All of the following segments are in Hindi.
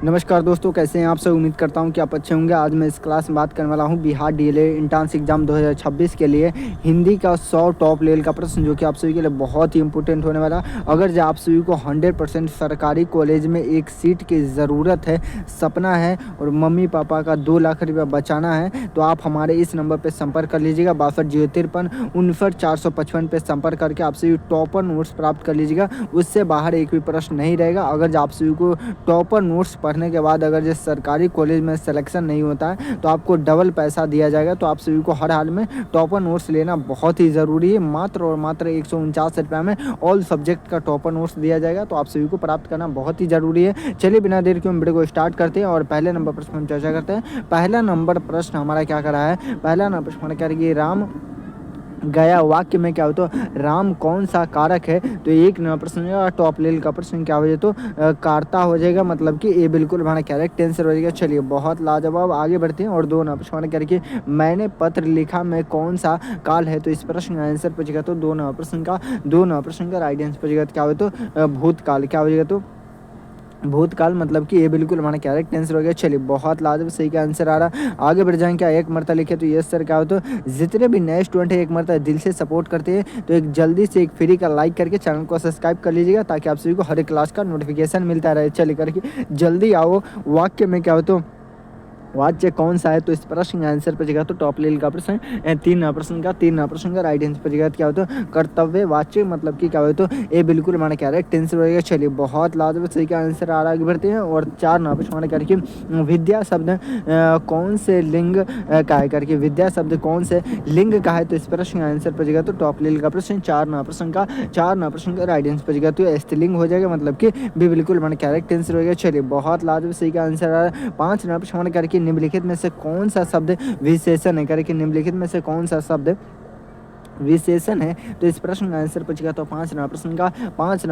नमस्कार दोस्तों, कैसे हैं आप सब। उम्मीद करता हूं कि आप अच्छे होंगे। आज मैं इस क्लास में बात करने वाला हूं बिहार डीएलएड एंट्रेंस एग्जाम 2026 के लिए हिंदी का 100 टॉप लेवल का प्रश्न, जो कि आप सभी के लिए बहुत ही इंपॉर्टेंट होने वाला। अगर जो आप सभी को 100% सरकारी कॉलेज में एक सीट की ज़रूरत है, सपना है और मम्मी पापा का 2 लाख रुपया बचाना है, तो आप हमारे इस नंबर पर संपर्क कर लीजिएगा। 62 053 पे संपर्क करके आप सभी टॉपर नोट्स प्राप्त कर लीजिएगा। उससे बाहर एक भी प्रश्न नहीं रहेगा। अगर आप सभी को टॉपर नोट्स पढ़ने के बाद अगर जो सरकारी कॉलेज में सिलेक्शन नहीं होता है, तो आपको डबल पैसा दिया जाएगा। तो आप सभी को हर हाल में टॉपर नोट्स लेना बहुत ही ज़रूरी है। मात्र और मात्र 149 रुपये में ऑल सब्जेक्ट का टॉपर नोट्स दिया जाएगा, तो आप सभी को प्राप्त करना बहुत ही ज़रूरी है। चलिए बिना देर के हम वीडियो को स्टार्ट करते हैं और पहले नंबर प्रश्न हम चर्चा करते हैं। पहला नंबर प्रश्न हमारा क्या कर रहा है, पहला नंबर प्रश्न क्या है, राम गया वाक्य में क्या हो, तो राम कौन सा कारक है। तो एक नंबर प्रश्न टॉप लेवल का प्रश्न क्या हो जाए, तो कार्ता हो जाएगा, मतलब कि ये बिल्कुल हमारा करेक्ट आंसर हो जाएगा। चलिए बहुत लाजवाब, आगे बढ़ते हैं और दो नंबर प्रश्न करके मैंने पत्र लिखा में कौन सा काल है। तो इस प्रश्न का आंसर पूछेगा तो दो नंबर प्रश्न का राइट आंसर पूछेगा क्या हो, तो भूतकाल क्या हो जाएगा, तो भूतकाल, मतलब कि ये बिल्कुल हमारा करेक्ट आंसर हो गया। चलिए बहुत लाजवाब सही का आंसर आ रहा। आगे बढ़ जाएंगे। क्या एक मरता लिखे, तो यस सर क्या हो, तो जितने भी नए स्टूडेंट है एक मरता दिल से सपोर्ट करते हैं, तो एक जल्दी से एक फ्री का लाइक करके चैनल को सब्सक्राइब कर लीजिएगा, ताकि आप सभी को हर एक क्लास का नोटिफिकेशन मिलता रहे। चलिए करके जल्दी आओ। वाक्य में क्या हो, तो वाच्य कौन सा है। तो इस प्रश्न का आंसर पूछेगा तो टॉप लेवल का प्रश्न है। तीन प्रश्न का राइट आंसर पूछेगा क्या होता है, कर्तव्य वाच्य, मतलब कि क्या हो, तो ये बिल्कुल हमारा करेक्ट आंसर रहेगा। चलिए बहुत लाजवाब सही का आंसर आ रहा, आगे बढ़ते हैं और चार नंबर प्रश्न करके विद्या शब्द कौन से लिंग का है, करके विद्या शब्द कौन से लिंग का है। तो इस प्रश्न का आंसर पूछेगा तो टॉप लेवल का प्रश्न चार नंबर प्रश्न का राइट आंसर पूछेगा तो स्त्रीलिंग हो जाएगा, मतलब कि भी बिल्कुल हमारा करेक्ट आंसर रहेगा। चलिए बहुत लाजवाब सही का आंसर आ रहा है। पाँच नंबर प्रश्न करके निम्नलिखित में से कौन सा शब्द विशेषण है, करके निम्नलिखित में से कौन सा शब्द विशेषण है। तो इस प्रश्न का आंसर पूछेगा तो पाँच नंबर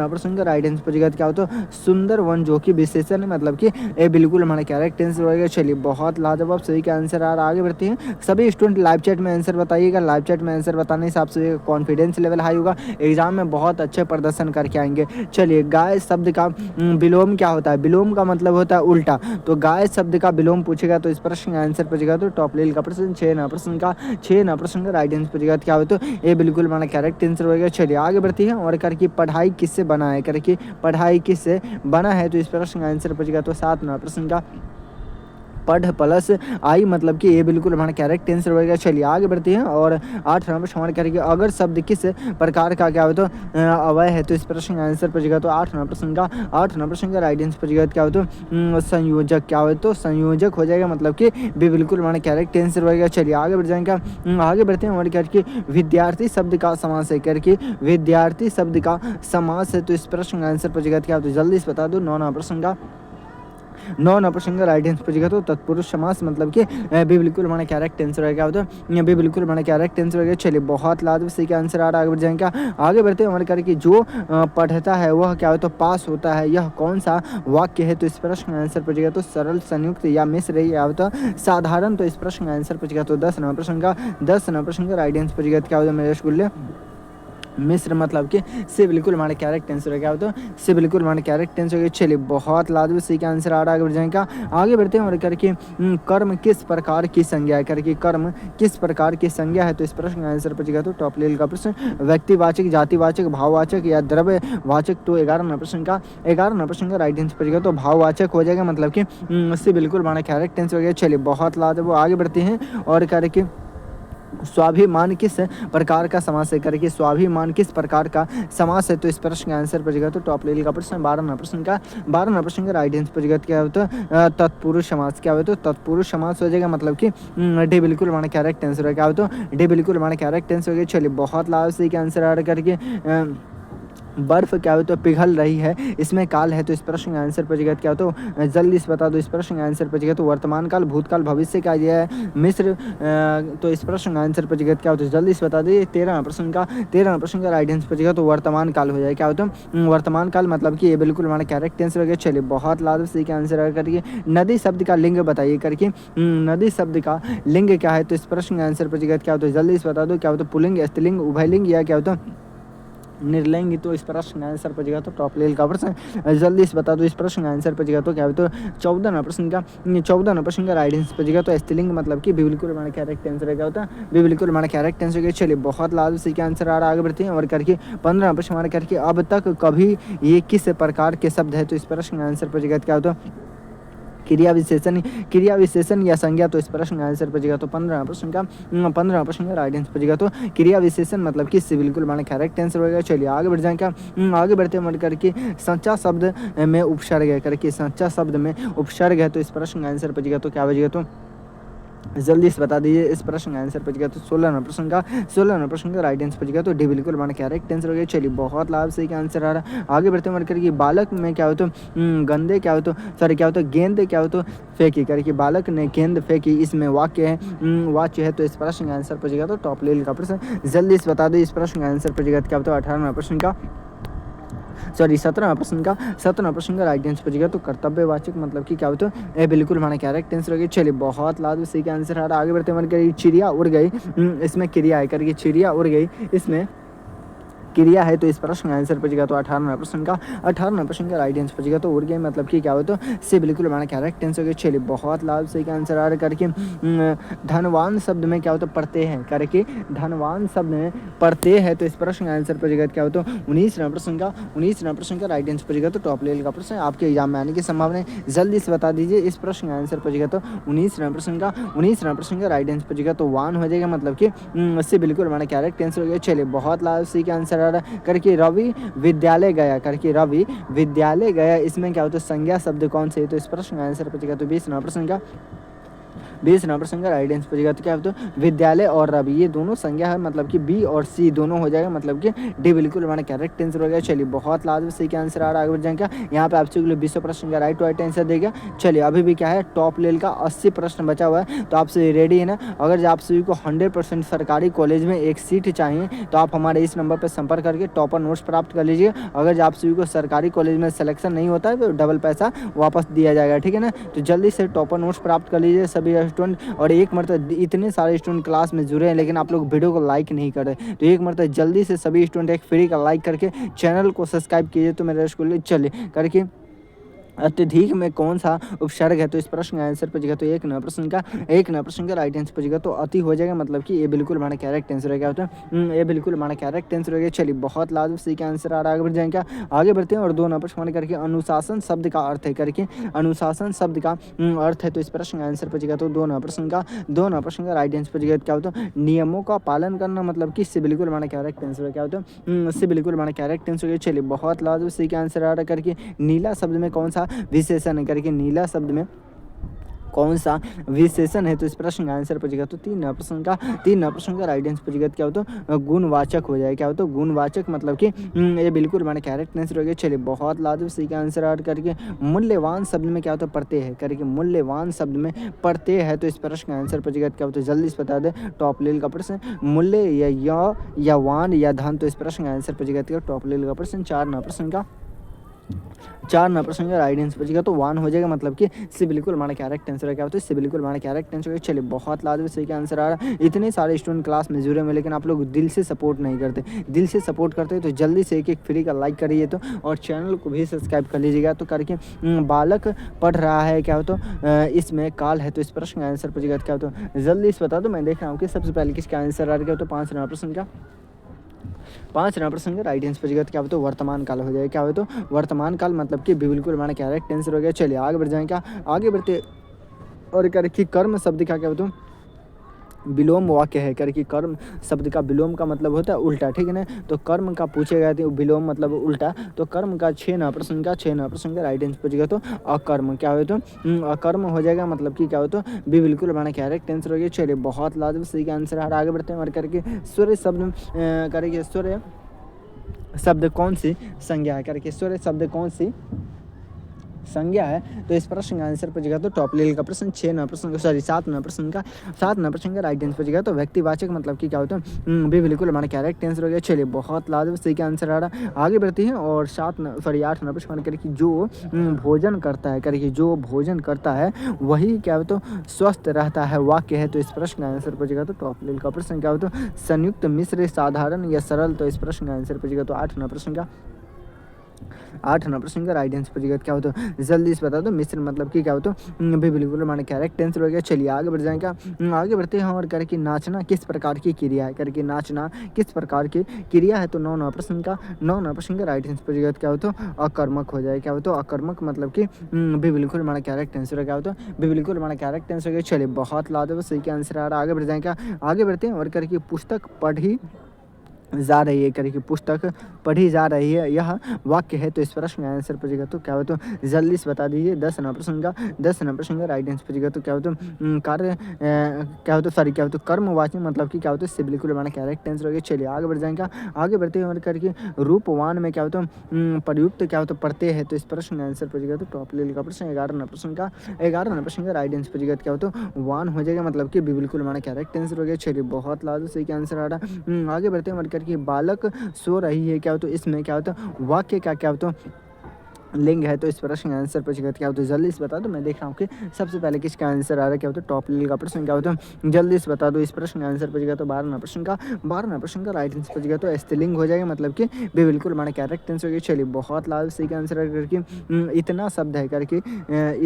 प्रश्न का राइट आंसर पूछेगा क्या हो, तो सुंदर वन जो कि विशेषण है, मतलब कि ये बिल्कुल हमारा करेक्ट आंसर रहेगा। चलिए बहुत लाजवाब सही का आंसर आ रहा, आगे बढ़ते हैं। सभी स्टूडेंट लाइव चैट में आंसर बताइएगा। लाइव चैट में आंसर बताने से आप सभी का कॉन्फिडेंस लेवल हाई होगा, एग्जाम में बहुत अच्छे प्रदर्शन करके आएंगे। चलिए गाय शब्द का विलोम क्या होता है। विलोम का मतलब होता है उल्टा, तो गाय शब्द का विलोम पूछेगा तो इस प्रश्न का आंसर पूछेगा तो टॉप लेवल का प्रश्न छः नंबर प्रश्न का राइट आंसर पूछेगा क्या हो, तो ये बिल्कुल हमारा करेक्ट आंसर होगा। चलिए आगे बढ़ती है और करके पढ़ाई किससे बना है, करके पढ़ाई किससे बना है। तो इस प्रश्न का आंसर पूछेगा तो सात नंबर प्रश्न का पढ़ प्लस आई, मतलब कि ये बिल्कुल हमारा करेक्ट आंसर होगा। चलिए आगे बढ़ते हैं और आठ नंबर सवाल करेंगे अगर शब्द किस प्रकार का क्या हो, तो अवय है। तो इस प्रश्न का आंसर पूछेगा तो आठ नंबर प्रश्न का राइट आंसर पूछेगा क्या हो, तो संयोजक क्या हो, तो संयोजक हो जाएगा, मतलब कि भी बिल्कुल हमारा करेक्ट आंसर होगा। चलिए आगे बढ़ जाएंगे, आगे बढ़ते हैं और करके विद्यार्थी शब्द का समास है, करके विद्यार्थी शब्द का समास है। तो इस प्रश्न का आंसर पूछेगा क्या हो, तो जल्दी से बता दो। नौ नंबर प्रश्न का राइट आंसर पूछेगा तो तत्पुरुष समास, मतलब कि भी बिल्कुल हमारा करेक्ट आंसर रहेगा, तो भी बिल्कुल हमारा करेक्ट आंसर रहेगा। चलिए बहुत लाजवाब सही का आंसर आ रहा है, आगे बढ़ जाएंगे। आगे बढ़ते हैं हमारे करके जो पढ़ता है वह क्या हो, तो पास होता है, यह कौन सा वाक्य है। तो इस प्रश्न का आंसर पूछेगा तो सरल, संयुक्त या मिश्र या तो साधारण। तो इस प्रश्न का आंसर पूछेगा तो दस नंबर प्रश्न का राइट आंसर पूछेगा क्या होता है, मेरे रसगुल्ले मिश्र, मतलब कि से बिल्कुल हमारे कैरेक्ट आंसर है क्या होता है, से बिल्कुल हमारे कैरेक्ट आंसर है। चलिए बहुत लाजवाब सही का आंसर आ रहा है, आगे बढ़ जाएगा। आगे बढ़ते हैं और करके कर्म किस प्रकार की संज्ञा है, करके कर्म किस प्रकार की संज्ञा है। तो इस प्रश्न का आंसर पूछेगा तो टॉप लेवल का प्रश्न व्यक्तिवाचक, जातिवाचक, भाववाचक या द्रव्यवाचक। तो 11 नंबर प्रश्न का राइट आंसर पूछेगा तो भाववाचक हो जाएगा, मतलब कि से बिल्कुल हमारा कैरेक्ट आंसर हो गया। चलिए बहुत लाजवाब, आगे बढ़ते हैं और करके स्वाभिमान किस प्रकार का समास है, करके स्वाभिमान किस प्रकार का समास है। तो इस प्रश्न का आंसर पूछेगा तो टॉप लेवल का प्रश्न 12 नंबर प्रश्न का राइट आंसर पूछेगा क्या होता है, तत्पुरुष समास क्या होता है, तो तत्पुरुष समास हो जाएगा, मतलब कि डी बिल्कुल हमारा करेक्ट आंसर है क्या होता है, डी बिल्कुल हमारा करेक्ट आंसर हो गया। चलिए बहुत लाभ से आंसर आ करके बर्फ क्या हो, तो पिघल रही है, इसमें काल है। तो इस प्रश्न का आंसर पूछेगा क्या हो, तो जल्दी से बता दो। इस प्रश्न का आंसर पूछेगा तो वर्तमान काल, भूतकाल, भविष्य का यह है मिश्र। तो इस प्रश्न का आंसर पूछेगा क्या हो, तो जल्दी से बता दो। 13 प्रश्न का राइट आंसर पूछेगा तो वर्तमान काल हो जाए क्या हो, तो वर्तमान काल, मतलब कि ये बिल्कुल हमारा करेक्ट आंसर हो गया। चलिए बहुत लाभ से क्या आंसर करके नदी शब्द का लिंग बताइए, करके नदी शब्द का लिंग क्या है। तो इस प्रश्न का आंसर पूछेगा क्या हो, तो जल्दी से बता दो क्या हो, तो पुल्लिंग, स्त्रीलिंग, उभयलिंग या क्या हो, तो निर्लेंगी तो इस प्रश्न का आंसर बचेगा तो टॉप लेवल का प्रश्न जल्दी से बता दो इस प्रश्न का आंसर बचेगा तो क्या है तो 14 प्रश्न का राइट आंसर बचेगा तो स्त्रीलिंग मतलब कि बिल्कुल हमारा करेक्ट आंसर क्या होता है बिल्कुल हमारा करेक्ट आंसर। चलिए बहुत लाभ से क्या आंसर आ रहा है आगे बढ़ते हैं और करके 15 प्रश्न हमारा करके अब तक कभी ये किस प्रकार के शब्द है तो इस प्रश्न का आंसर बचेगा क्या होता है क्रिया विशेषण या संज्ञा तो इस प्रश्न का आंसर बचेगा तो 15 प्रश्न का राइट आंसर बचेगा तो क्रिया विशेषण मतलब किससे बिल्कुल हमारा करेक्ट आंसर होगा। चलिए आगे बढ़ जाए क्या आगे बढ़ते हैं करके सच्चा शब्द में उपसर्ग है करके सच्चा शब्द में उपसर्ग है तो इस प्रश्न का आंसर बचेगा तो क्या बचेगा तो जल्दी से बता दीजिए इस प्रश्न का आंसर बचेगा तो 16 प्रश्न का राइट आंसर बचेगा तो डी बिल्कुल हमारा करेक्ट आंसर हो गया। चलिए बहुत लाभ से क्या आंसर आ रहा है आगे बढ़ते हैं करके बालक में क्या हो तो गंदे क्या हो तो सॉरी क्या हो तो गेंद क्या हो तो फेंकी करके बालक ने गेंद फेंकी इसमें वाक्य है तो इस प्रश्न का आंसर बचेगा तो टॉप लेवल का प्रश्न जल्दी से बता दो इस प्रश्न का आंसर बचेगा क्या होता है 18 प्रश्न का 17 प्रश्न का राइट आंसर बचेगा तो कर्तव्यवाचक मतलब कि क्या होता है ये बिल्कुल हमारा करेक्ट आंसर हो गया। चलिए बहुत लाभ सही का आंसर आ रहा है आगे बढ़ते हैं चिड़िया उड़ गई इसमें क्रिया है करके चिड़िया उड़ गई इसमें क्रिया है तो इस प्रश्न का आंसर बचेगा तो 18 प्रश्न का राइट आंसर बचेगा तो उड़ गए मतलब कि क्या हो तो से बिल्कुल हमारा करेक्ट आंसर हो गया। चलिए बहुत लाभ सही का आंसर आ रहा करके धनवान शब्द में क्या हो तो पढ़ते हैं करके धनवान शब्द में पढ़ते हैं तो इस प्रश्न का आंसर बचेगा क्या हो तो 19 प्रश्न का राइट आंसर बचेगा तो टॉप लेवल का प्रश्न आपके एग्जाम में आने की संभावना है। जल्दी से बता दीजिए इस प्रश्न का आंसर बचेगा तो 19 प्रश्न का राइट आंसर बचेगा तो 1 हो जाएगा मतलब कि उससे बिल्कुल हमारा करेक्ट आंसर हो गया। चलिए बहुत लाभ सही का आंसर करके रवि विद्यालय गया इसमें क्या होता है संज्ञा शब्द कौन से है तो इस प्रश्न का आंसर बचेगा तो 20 प्रश्न का राइट आंसर बचेगा तो क्या होता है विद्यालय और रवि ये दोनों संज्ञा है मतलब कि बी और सी दोनों हो जाएगा मतलब कि डी बिल्कुल हमारा करेक्ट आंसर हो गया। चलिए बहुत लाजमी सही का आंसर आ रहा है आगे बढ़ जाएंगे यहाँ पे आपसे 20 प्रश्न का राइट आंसर देगा। चलिए अभी भी क्या है टॉप लेवल का 80 प्रश्न बचा हुआ है तो आपसे रेडी है ना। अगर आप सभी को 100% सरकारी कॉलेज में एक सीट चाहिए तो आप हमारे इस नंबर पर संपर्क करके टॉपर नोट्स प्राप्त कर लीजिए। अगर आप सभी को सरकारी कॉलेज में सिलेक्शन नहीं होता है तो डबल पैसा वापस दिया जाएगा, ठीक है ना। तो जल्दी से टॉपर नोट्स प्राप्त कर लीजिए सभी स्टूडेंट। और एक मरतबा इतने सारे स्टूडेंट क्लास में जुड़े हैं लेकिन आप लोग वीडियो को लाइक नहीं कर रहे, तो एक मरतबा जल्दी से सभी स्टूडेंट एक फ्री का लाइक करके चैनल को सब्सक्राइब कीजिए। तो मेरे स्कूल चलिए करके अत्यधिक में कौन सा उपसर्ग है तो इस प्रश्न का आंसर बचेगा तो एक नंबर प्रश्न का राइट आंसर बचेगा तो अति हो जाएगा मतलब कि ये बिल्कुल हमारा करेक्ट आंसर है। क्या होता है ये बिल्कुल हमारा करेक्ट आंसर हो गया। चलिए बहुत लाजमी सही का आंसर आ रहा है, आगे बढ़ जाएंगे आगे बढ़ते हैं। और 2 नंबर प्रश्न करके अनुशासन शब्द का अर्थ है करके अनुशासन शब्द का अर्थ है तो इस प्रश्न का आंसर बचेगा तो 2 नंबर प्रश्न का राइट आंसर बचेगा। क्या होता है नियमों का पालन करना मतलब कि इससे बिल्कुल हमारा करेक्ट आंसर है। क्या होता है इससे बिल्कुल हमारा करेक्ट आंसर हो गया। चलिए बहुत लाजमी सही का आंसर आ रहा है करके नीला शब्द में कौन सा विशेषण करके नीला शब्द में कौन सा विशेषण है तो इस प्रश्न का आंसर बचेगा तो 3 नंबर प्रश्न का राइट आंसर बचेगा। क्या होता है गुणवाचक हो जाएगा। क्या होता है गुणवाचक मतलब कि ये बिल्कुल हमारा करेक्ट आंसर हो गया। चलिए बहुत लाजवाब सही का आंसर ऐड करके मूल्यवान शब्द में क्या होता है पढ़ते हैं करके मूल्यवान शब्द में पढ़ते हैं तो इस प्रश्न का आंसर बचेगा। क्या होता है जल्दी से बता दें टॉप लेवल का प्रश्न मूल्य या वान या धन तो इस प्रश्न का आंसर बचेगा टॉप लेवल का प्रश्न 4 नंबर प्रश्न का राइट आंसर बचेगा तो 1 हो जाएगा मतलब कि इससे बिल्कुल हमारा करेक्ट आंसर है। क्या होता है इससे बिल्कुल हमारा करेक्ट आंसर है। चलिए बहुत लाजवाब सही का आंसर आ रहा है। इतने सारे स्टूडेंट क्लास में जुड़े हुए लेकिन आप लोग दिल से सपोर्ट नहीं करते, दिल से सपोर्ट करते तो जल्दी से एक फ्री का लाइक करिए तो और चैनल को भी सब्सक्राइब कर लीजिएगा। तो करके बालक पढ़ रहा है क्या होता इसमें काल है तो इस प्रश्न का आंसर बचेगा। क्या होता जल्दी से बता दो, मैं देख रहा हूँ कि सबसे पहले किसका आंसर आ रहा है। तो 5 नंबर प्रश्न का 5 नंबर प्रश्न का राइट आंसर बचेगा। क्या होता है वर्तमान काल हो जाएगा। क्या हो तो वर्तमान काल मतलब कि बिल्कुल हमारा करेक्ट आंसर हो गया। चलिए आगे बढ़ जाएंगे आगे बढ़ते और करके कर्म शब्द का क्या होता है विलोम वाक्य है करके कर्म शब्द का विलोम का मतलब होता है उल्टा, ठीक है ना। तो कर्म का पूछेगा तो विलोम मतलब उल्टा। तो कर्म का 6 नंबर प्रश्न का राइट आंसर बचेगा तो अकर्म। क्या हो तो अकर्म हो जाएगा मतलब कि क्या हो तो भी बिल्कुल हमारा करेक्ट आंसर हो गया। चलिए बहुत लाजवाब सही का आंसर है। आगे बढ़ते हैं और करके सूर्य शब्द करके सूर्य शब्द कौन सी संज्ञा है करके सूर्य शब्द कौन सी संज्ञा है। तो इस प्रश्न का आंसर बचेगा तो टॉप लेवल का प्रश्न 7 नंबर प्रश्न का राइट आंसर बचेगा। तो व्यक्तिवाचक मतलब कि क्या होता है, भी बिल्कुल हमारा करेक्ट आंसर हो गया। चलिए बहुत लाजवाब सही का आंसर आ रहा। आगे बढ़ते हैं और 8 नंबर प्रश्न करके जो भोजन करता है करके जो भोजन करता है वही क्या हो तो स्वस्थ रहता है वाक्य है। तो इस प्रश्न का आंसर बचेगा तो टॉप लेवल का प्रश्न क्या हो तो संयुक्त मिश्र साधारण या सरल। तो इस प्रश्न का आंसर बचेगा तो 8 नंबर प्रश्न का राइट आंसर बचेगा क्या हो तो जल्दी से बता दो। मिश्र मतलब कि क्या हो तो भी बिल्कुल हमारा करेक्ट आंसर हो गया। चलिए आगे बढ़ जाएगा, आगे बढ़ते हैं और करके नाचना किस प्रकार की क्रिया है करके नाचना किस प्रकार की क्रिया है। तो 9 नंबर प्रश्न का राइट आंसर बचेगा क्या हो तो अकर्मक हो जाए। क्या हो तो अकर्मक मतलब कि भी बिल्कुल हमारा करेक्ट आंसर है। क्या हो तो भी बिल्कुल हमारा करेक्ट आंसर हो गया। चलिए बहुत लाजवाब सही का आंसर आ रहा है। आगे बढ़ जाएगा, आगे बढ़ते हैं और करके पुस्तक पढ़ी जा रही है करके पुस्तक पढ़ी जा रही है यह वाक्य है। तो इस प्रश्न का आंसर बचेगा तो क्या हो तो जल्दी से बता दीजिए। 10 नंबर प्रश्न का राइट आंसर बचेगा तो क्या हो तो कार्य क्या हो तो सॉरी क्या हो तो कर्मवाची मतलब कि क्या हो तो इससे बिल्कुल हमारा करेक्ट आंसर हो गया। चलिए आगे बढ़ जाएगा, आगे बढ़ते हुए करके रूपवान में क्या हो तो प्रयुक्त क्या हो तो पढ़ते हैं। तो इस प्रश्न का आंसर बचेगा तो टॉप लेवल का प्रश्न 11 नंबर प्रश्न का राइट आंसर बचेगा क्या हो तो वान हो जाएगा मतलब कि बिल्कुल हमारा करेक्ट आंसर हो गया। चलिए बहुत लाजवाब सही का आंसर आ रहा। आगे बढ़ते हैं करके बालक सो रही है क्या हो तो इसमें क्या होता है वाक्य का क्या होता है लिंग है। तो इस प्रश्न का आंसर बचेगा क्या होता है जल्दी से बता दो। मैं देख रहा हूँ कि सबसे पहले किसका आंसर आ रहा है। क्या होता है टॉप लेवल का प्रश्न क्या होता है जल्दी से बता दो। इस प्रश्न का आंसर बचेगा तो 12 नंबर प्रश्न का राइट आंसर बचेगा तो स्त्रीलिंग हो जाएगा मतलब कि भी बिल्कुल हमारा करेक्ट आंसर हो गया। चलिए बहुत लाल सही का आंसर है करके इतना शब्द है करके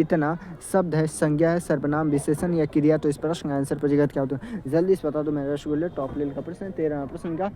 इतना शब्द है संज्ञा है सर्वनाम विशेषण या क्रिया। तो इस प्रश्न का आंसर बचेगा क्या होता है जल्दी से बता दो। मेरा रसगुल्ले टॉप लेवल का प्रश्न 13 प्रश्न का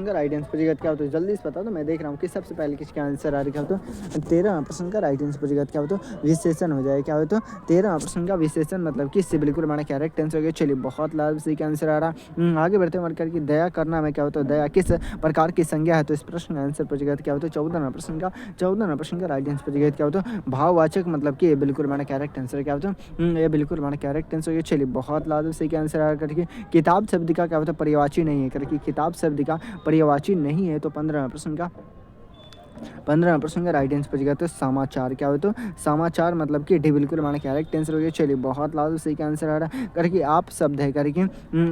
राइट आंसर बचेगा क्या होता है जल्दी से बता दो। मैं देख रहा हूँ कि सबसे पहले किसका आंसर आ रहा है। क्या होता 13 प्रश्न का राइट आंसर बचेगा क्या होता विशेषण हो जाए। क्या होता 13 प्रश्न का विशेषण मतलब कि इससे बिल्कुल हमारा करेक्ट आंसर हो गया। चलिए बहुत लाभ सही का आंसर आ रहा। आगे बढ़ते हैं करके दया करना में क्या होता है दया किस प्रकार की संज्ञा है। तो इस प्रश्न का आंसर बचेगा क्या होता है 14 नंबर प्रश्न का राइट आंसर बचेगा क्या होता भाववाचक मतलब कि ये बिल्कुल हमारा करेक्ट आंसर क्या होता ये बिल्कुल हमारा करेक्ट आंसर हो गया। चलिए बहुत लाभ सही का आंसर आ रहा करके किताब शब्द का क्या होता है पर्यायवाची नहीं है करके किताब शब्द का पर्यायवाची नहीं है। तो 15 प्रश्न का राइट आंसर बचेगा तो समाचार। क्या हो तो समाचार मतलब कि डी बिल्कुल हमारा करेक्ट आंसर हो गया। चलिए बहुत लाभ सही का आंसर आ रहा है करके आप शब्द है करके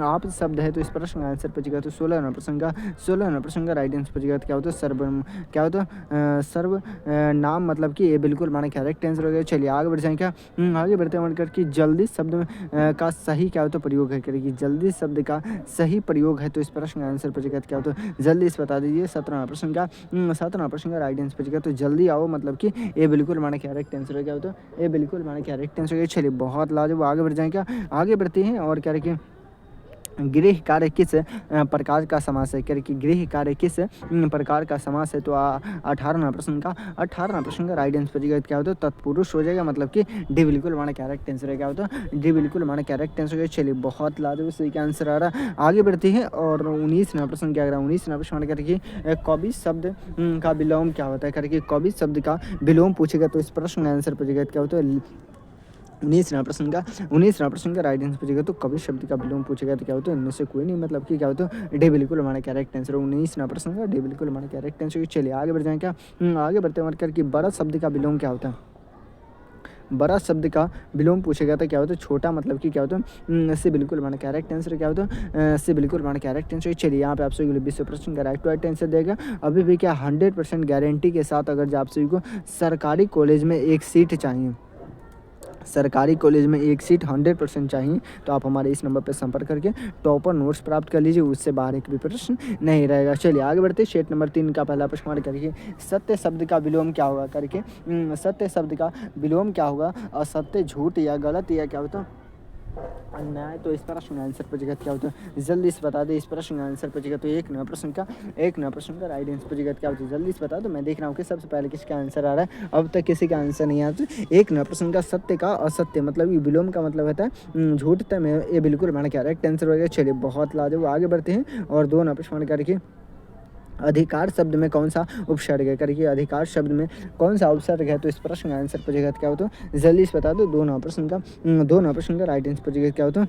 आप शब्द है। तो इस प्रश्न का आंसर बचेगा तो 16 प्रश्न का राइट आंसर बचेगा तो क्या होता है सर्व क्या होता है सर्व नाम मतलब कि ये बिल्कुल हमारा करेक्ट आंसर हो गया। चलिए आगे बढ़ जाएँ क्या आगे बढ़ते हैं करके जल्दी शब्द का सही क्या होता है प्रयोग है करेगी जल्दी शब्द का सही प्रयोग है। तो इस प्रश्न का आंसर बचेगा क्या होता है जल्दी से बता दीजिए। 17 प्रश्न का राइट आंसर बचेगा तो जल्दी आओ मतलब कि ये बिल्कुल हमारा करेक्ट आंसर है। क्या होता है ये बिल्कुल हमारा करेक्ट आंसर है। चलिए बहुत लाजवाब आगे बढ़ जाएँ क्या आगे बढ़ते हैं और क्या रखें गृह कार्य किस प्रकार का समास है करके गृह कार्य किस प्रकार का समास है। तो 18 प्रश्न का राइट आंसर बचेगा क्या होता है तत्पुरुष हो जाएगा मतलब कि डी बिल्कुल हमारा करेक्ट आंसर है। क्या होता है डी बिल्कुल हमारा करेक्ट आंसर है। चलिए बहुत लाजवाब सही का आंसर आ रहा है। आगे बढ़ते हैं और 19 प्रश्न क्या करा 19 प्रश्न करके कवि शब्द का विलोम क्या होता है करके कवि शब्द का विलोम पूछेगा। तो इस प्रश्न का आंसर बचेगा क्या होता है 19 प्रश्न का राइट आंसर पूछेगा तो कवि शब्द का विलोम पूछेगा। तो क्या होता है इनमें से कोई नहीं मतलब कि क्या होता है डी बिल्कुल हमारा करेक्ट आंसर 19 प्रश्न का डी बिल्कुल हमारा करेक्ट आंसर। चलिए आगे बढ़ जाएँ क्या आगे बढ़ते हैं करके बड़ा शब्द का विलोम क्या होता है बड़ा शब्द का विलोम पूछेगा। तो क्या होता है छोटा मतलब कि क्या होता है इससे बिल्कुल हमारा करेक्ट आंसर क्या होता है इससे बिल्कुल हमारा करेक्ट आंसर। चलिए यहाँ पे आप सभी को 20 प्रश्न का राइट आंसर देगा। अभी भी क्या 100% गारंटी के साथ अगर आप सभी को सरकारी कॉलेज में एक सीट चाहिए सरकारी कॉलेज में एक सीट 100% चाहिए तो आप हमारे इस नंबर पर संपर्क करके टॉपर नोट्स प्राप्त कर लीजिए। उससे बाहर एक भी प्रश्न नहीं रहेगा। चलिए आगे बढ़ते शेट नंबर 3 का पहला प्रश्न करके सत्य शब्द का विलोम क्या होगा करके सत्य शब्द का विलोम क्या होगा असत्य झूठ या गलत या क्या होता अन्याय। तो इस प्रश्न का आंसर बचेगा क्या होता है जल्दी से बता दे। इस प्रश्न का आंसर बचेगा तो एक नंबर प्रश्न का राइट आंसर बचेगा क्या होता है जल्दी से बता दो। मैं देख रहा हूँ कि सबसे पहले किसका आंसर आ रहा है अब तक किसी का आंसर नहीं आता। एक नंबर प्रश्न का सत्य का असत्य मतलब ये विलोम का मतलब होता है झूठ में ये बिल्कुल हमारा करेक्ट आंसर हो गया। चलिए बहुत लाजवाब आगे बढ़ते हैं और 2 नंबर प्रश्न करके अधिकार शब्द में कौन सा उपसर्ग है करके अधिकार शब्द में कौन सा उपसर्ग है। तो इस प्रश्न का आंसर पूछेगा क्या होता है जल्दी से बता दो। 2 नंबर प्रश्न का राइट आंसर पूछेगा क्या होता है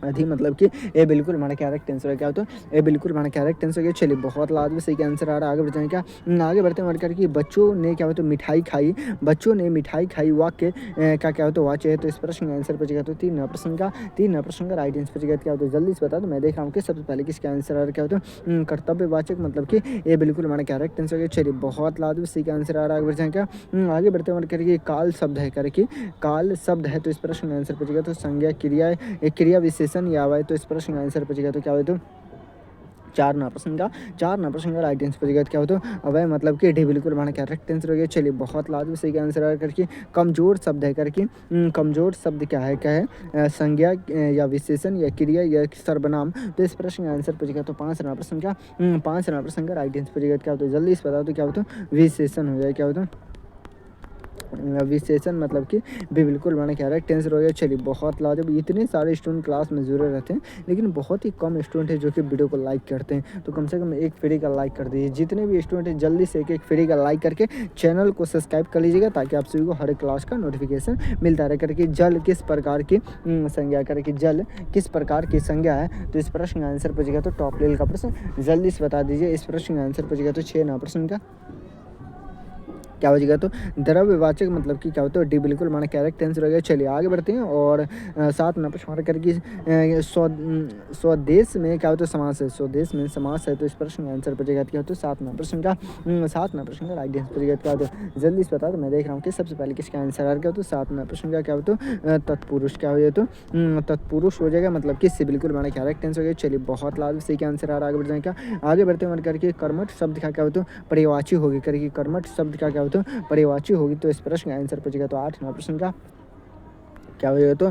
अधि मतलब कि ए बिल्कुल हमारा करेक्ट आंसर है। क्या होता है ए बिल्कुल हमारा करेक्ट आंसर है। चलिए बहुत लाजवाब सही का आंसर आ रहा है। आगे बढ़ जाएँ क्या आगे बढ़ते हैं वर्कर कि बच्चों ने क्या होता है मिठाई खाई, बच्चों ने मिठाई खाई वाक्य का क्या होता है वाच्य है। तो इस प्रश्न का आंसर बचेगा तो 3 तीन प्रश्न का राइट आंसर बचेगा। क्या होता है जल्दी से बता दो, मैं देख रहा हूँ कि सबसे पहले किसका आंसर आ रहा है। क्या होता है कर्तव्यवाचक मतलब कि ये बिल्कुल हमारा करेक्ट आंसर है। चलिए बहुत लाजवाब सही का आंसर आ रहा है। आगे बढ़ जाएँ क्या आगे बढ़ते हैं वर्कर कि काल शब्द है करके काल शब्द है। तो इस प्रश्न का आंसर बचेगा तो संज्ञा क्रिया क्रिया विशेषण या आवाज। तो इस प्रश्न का आंसर बचेगा तो क्या हो तो 4 प्रश्न का राइट आंसर बचेगा। क्या हो तो अवय मतलब कि डी बिल्कुल हमारा करेक्ट आंसर हो गया। चलिए बहुत लाजवाब सही का आंसर आ करके कमजोर शब्द है करके कमजोर शब्द क्या है संज्ञा या विशेषण या क्रिया या सर्वनाम। तो इस प्रश्न का आंसर बचेगा तो 5 प्रश्न का राइट आंसर बचेगा। क्या होता है जल्दी से बता दो क्या होता है विशेषण हो जाए। क्या होता है विशेषण मतलब कि भी बिल्कुल मैंने करेक्ट आंसर हो गया। चलिए बहुत लाजवाब इतने सारे स्टूडेंट क्लास में जुड़े रहते हैं लेकिन बहुत ही कम स्टूडेंट है जो कि वीडियो को लाइक करते हैं। तो कम से कम एक फ्री का लाइक कर दीजिए। जितने भी स्टूडेंट हैं जल्दी से एक फ्री का लाइक करके चैनल को सब्सक्राइब कर लीजिएगा ताकि आप सभी को हर क्लास का नोटिफिकेशन मिलता रहे। करके जल किस प्रकार की संज्ञा करके जल किस प्रकार की संज्ञा है। तो इस प्रश्न का आंसर बचेगा तो टॉप लेवल का प्रश्न जल्दी से बता दीजिए। इस प्रश्न का आंसर बचेगा तो 6 प्रश्न का क्या हो जाएगा तो द्रव्यवाचक मतलब कि क्या होता है डी बिल्कुल हमारा करेक्ट आंसर हो गया। चलिए आगे बढ़ते हैं और 7 प्रश्न करके स्वदेश में क्या होता है समास है। स्वदेश में समास है। तो इस प्रश्न का आंसर बचेगा क्या होता है 7 प्रश्न का राइट आंसर बचेगा। क्या होता है जल्दी से बता दो, मैं देख रहा हूँ कि सबसे पहले किसका आंसर आ गया। तो 7 प्रश्न का क्या होता है तत्पुरुष। क्या हो जाए तो तत्पुरुष हो जाएगा मतलब कि इससे बिल्कुल हमारा करेक्ट आंसर हो गया। चलिए बहुत लाभ सही का आंसर आ रहा है। आगे बढ़ जाएगा आगे बढ़ते हैं करके कर्मठ शब्द का क्या होता है पर्यायवाची होगी करके कर्मठ शब्द का क्या होता है पर्यायवाची होगी। तो इस प्रश्न का आंसर बचेगा तो 8 प्रश्न का क्या हो तो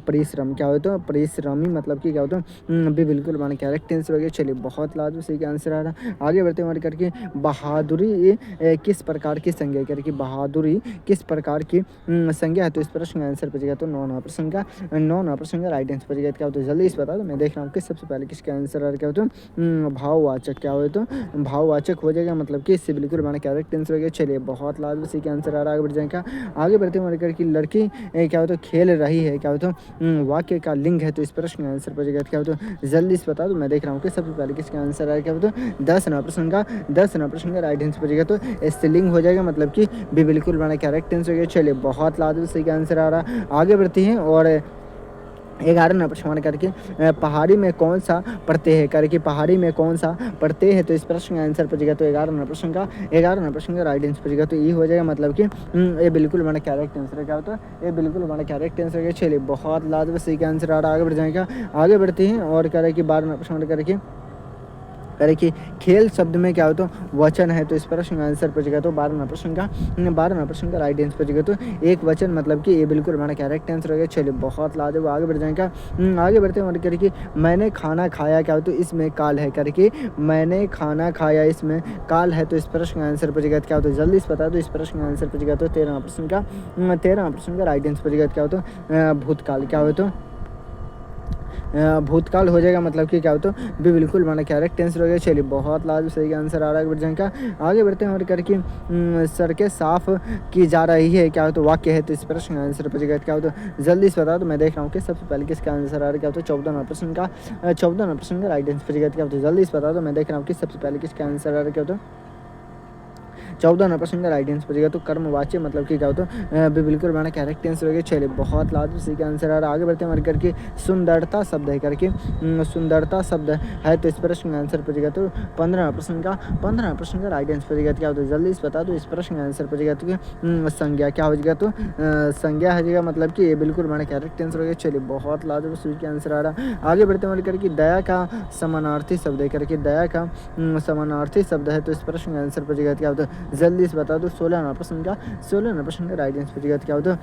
परिश्रम। क्या हो तो परिश्रमी मतलब कि क्या होता है भी बिल्कुल माने करेक्ट आंसर हो गया। चलिए बहुत लाजवाब सही का आंसर आ रहा है। आगे बढ़ते हैं करके बहादुरी किस प्रकार की संज्ञा करके बहादुरी किस प्रकार की संज्ञा है। तो इस प्रश्न का आंसर बचेगा तो 9 प्रश्न का राइट आंसर बचेगा। क्या होता है जल्दी से बता दो, मैं देख रहा हूँ कि सबसे पहले किसका आंसर आ रहा है। क्या होता है भाववाचक। क्या हो तो भाववाचक हो जाएगा मतलब कि इससे बिल्कुल माने करेक्ट आंसर हो गया। चलिए बहुत लाजवाब सही का आंसर आ रहा है। आगे बढ़ जाएगा आगे बढ़ते हैं करके लड़की क्या होता है खेल रही है। क्या होता है वाक्य का लिंग है। तो इस प्रश्न का आंसर बचेगा क्या होता है जल्दी से बता दो, मैं देख रहा हूँ कि सबसे पहले किसका आंसर आया। क्या होता है 10 प्रश्न का राइट आंसर बचेगा। तो स्त्रीलिंग हो जाएगा मतलब कि भी बिल्कुल बना करेक्ट आंसर हो गया। चलिए बहुत लाजवाब सही का आंसर आ रहा है। आगे बढ़ते हैं और 11 प्रश्न करके पहाड़ी में कौन सा प्रत्यय है करके पहाड़ी में कौन सा प्रत्यय है। तो इस प्रश्न का आंसर बचेगा तो 11 प्रश्न का राइट आंसर बचेगा। तो ये हो जाएगा मतलब कि ये बिल्कुल हमारा करेक्ट आंसर है। क्या होता है ये बिल्कुल हमारा करेक्ट आंसर है। चलिए बहुत लाजवाब सही का आंसर आ रहा है। आगे बढ़ जाएगा आगे बढ़ते हैं और कह रहे हैं कि 12 प्रश्न करके करे कि खेल शब्द में क्या होता है वचन है। तो इस प्रश्न का आंसर बचेगा तो 12 प्रश्न का राइट आंसर बचेगा। तो एक वचन मतलब कि ये बिल्कुल हमारा करेक्ट आंसर हो गया। चलिए बहुत लाजवाब आगे बढ़ जाएगा आगे बढ़ते हैं करके मैंने खाना खाया। क्या होता है इसमें काल है करके मैंने खाना खाया इसमें काल है। तो इस प्रश्न का आंसर बचेगा क्या होता है जल्दी से बता दो। इस प्रश्न का आंसर बचेगा तो 13 प्रश्न का राइट आंसर बचेगा। क्या होता है भूतकाल। क्या होता है भूतकाल हो जाएगा मतलब कि क्या होता है भी बिल्कुल माना करेक्ट आंसर हो गया। चलिए बहुत लाजवाब सही आंसर आ रहा है। बढ़ जाएगा आगे बढ़ते हैं और करके सड़कें साफ की जा रही है। क्या होता है वाक्य है। तो इस प्रश्न का आंसर बचेगा क्या होता है जल्दी से बता दो, मैं देख रहा हूँ कि सबसे पहले किसका आंसर आ रहा है। क्या होता है 14 प्रश्न का राइट आंसर बचेगा। क्या होता है जल्दी से बता दो, मैं देख रहा हूँ कि सबसे पहले किसका आंसर आ रहा है। क्या होता है 14 प्रश्न का राइट आंसर बचेगा। तो कर्मवाच्य मतलब कि क्या होता है भी बिल्कुल हमारा करेक्ट आंसर हो गया। चलिए बहुत लाजवाब सही का आंसर आ रहा है। आगे बढ़ते हैं करके सुंदरता शब्द है करके सुंदरता शब्द है। तो इस प्रश्न का आंसर बचेगा तो 15 प्रश्न का राइट आंसर बचेगा। क्या होता है जल्दी से बता दो, इस प्रश्न का आंसर बचेगा तो संज्ञा। क्या हो जाएगा तो संज्ञा हो जाएगा मतलब कि ये बिल्कुल हमारा करेक्ट आंसर हो गया। चलिए बहुत लाजवाब सही का आंसर आ रहा है। आगे बढ़ते हैं करके दया का समानार्थी शब्द है करके दया का समानार्थी शब्द है। तो इस प्रश्न का आंसर बचेगा क्या होता है जल्दी से बता दो। 16 प्रश्न का राइट आंसर बचेगा। क्या होता है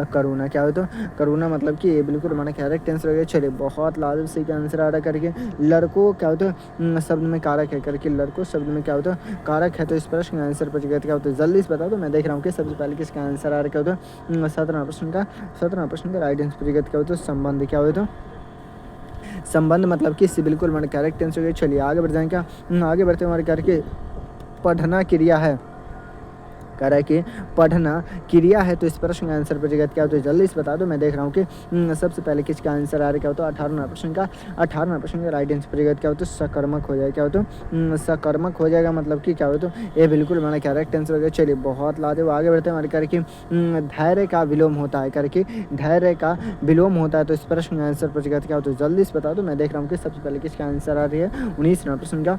करुणा। क्या होता है करुणा मतलब कि ये बिल्कुल हमारा करेक्ट आंसर हो गया। चलिए बहुत लाजवाब सही का आंसर आ रहा करके लड़कों क्या होता है शब्द में कारक है करके लड़कों शब्द में क्या होता है कारक है। तो इस प्रश्न का आंसर बचेगा क्या होता है जल्दी से बता दो, मैं देख रहा हूँ कि सबसे पहले किसका आंसर आ रहा है। क्या होता है 17 प्रश्न का राइट आंसर बचेगा। क्या होता है संबंध। क्या होता है संबंध मतलब कि इससे बिल्कुल हमारा करेक्ट आंसर हो गया। चलिए आगे बढ़ जाएंगे आगे बढ़ते हमारे करके पढ़ना क्रिया है। कह रहा है कि पढ़ना क्रिया है, तो इस प्रश्न का आंसर बचेगा क्या होता है, जल्दी से बता दो। मैं देख रहा हूँ कि सबसे पहले किसका आंसर आ रहा है, क्या होता है 18 प्रश्न का। 18 प्रश्न का राइट आंसर बचेगा क्या होता है, सकर्मक हो जाएगा। क्या होता है सकर्मक हो जाएगा, मतलब कि क्या होता है ये बिल्कुल हमारा करेक्ट आंसर हो गया। चलिए बहुत लाजवाब, आगे बढ़ते हैं हमारे करके धैर्य का विलोम होता है, करके धैर्य का विलोम होता है, तो इस प्रश्न का आंसर बचेगा क्या होता है, जल्दी से बता दो। मैं देख रहा हूँ कि सबसे पहले किसका आंसर आ रही है 19 प्रश्न का।